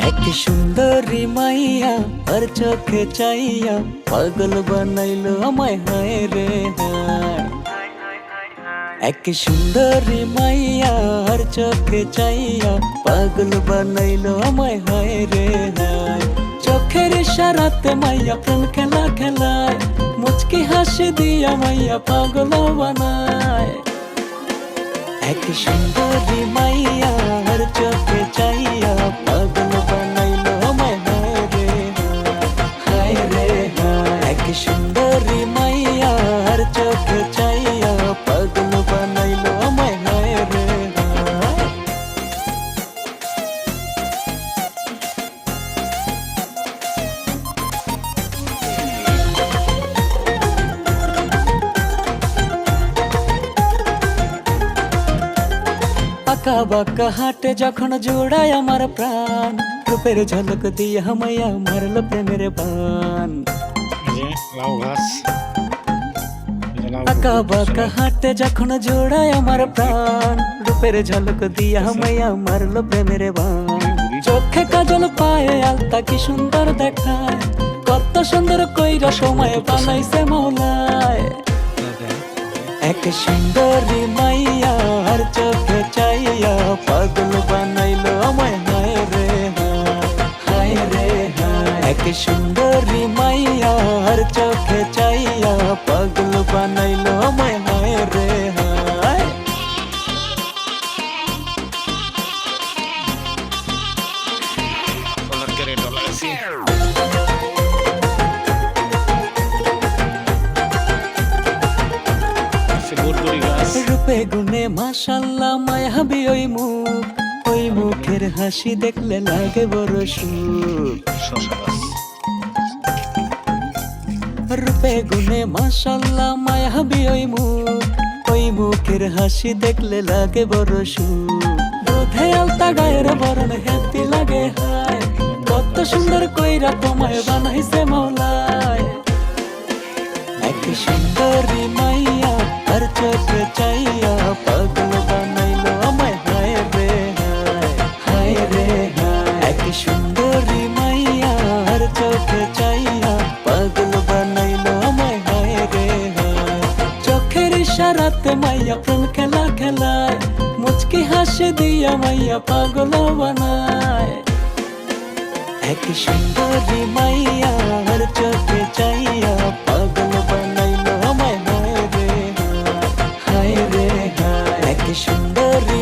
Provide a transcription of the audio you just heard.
এক সুন্দরী মাইয়া আর চোখে চাইয়া পাগল বানাইলো আমায় হায় রে হায়। এক সুন্দরী মাইয়া আর চোখে চাইয়া পাগল বানাইলো আমায় হায় রে হায়। চোখের ইশারাতে মাইয়া প্রেম খেলা খেলায়, মুচকি হাসি দিয়া মাইয়া পাগল বানায়। এক সুন্দরী মাইয়া আর চোখে চাইয়া পাগল বানাইলো আমায় হায় রে হায় রে হায়। এক সুন্দরী মাইয়া আর চোখে চাইয়া পাগল বানাইলো আমায় হায় রে হায়। আঁকা বাঁকা হাটে যখন জোড়ায় আমার প্রাণ, রূপের ঝলক দিয়ে হামাইয়া মারল প্রেমের বান। লাউ গাছ আঁকা বাঁকা হাটে যখন জোড়ায় আমার প্রাণ, রূপের ঝলক দিয়ে হামাইয়া মারল প্রেমের বান। চোখে কাজল পায়ে আলতা কি সুন্দর দেখায়, কত সুন্দর কইরা সময় বানাইছে মৌলায়। এক সুন্দরী মাইয়া আর চোখে চাইয়া পাগল বানাইলো আমায় হায় রে হায় রে হায়। এক সুন্দরী মাইয়া আর চোখে চাইয়া পাগল বানাইলো আমায় হায় রে হায়। $100 así. রূপে গুণে মাশাল্লাহ মায়াবী ওই মুখ, ওই মুখের হাসি দেখলে লাগে বড় সুখ। শশা গাছ রূপে গুণে মাশাল্লাহ মায়াবী ওই মুখ, ওই মুখের হাসি দেখলে লাগে বড় সুখ। দুধে আলতা গায়ের বরণ হেতি লাগে হায়, কত সুন্দর কইরা তোমায় বানাইছে মৌলায়। এক সুন্দরী মাইয়া আর চোখে চাইয়া পাগল বানাইলো আমায় হায় রে হায় রে হায়। এক সুন্দরী মাইয়া আর চোখে চাইয়া পাগল বানাইলো আমায় হায় রে হায়। চোখের ইশারাতে মাইয়া প্রেম খেলা খেলায়, মুচকি হাসি দিয়া মাইয়া পাগল বানায়। এক সুন্দরী মাইয়া আর চোখে চাইয়া পাগল বানাইলো আমায় হায় রে হায় রে হায়। এক সুন্দরী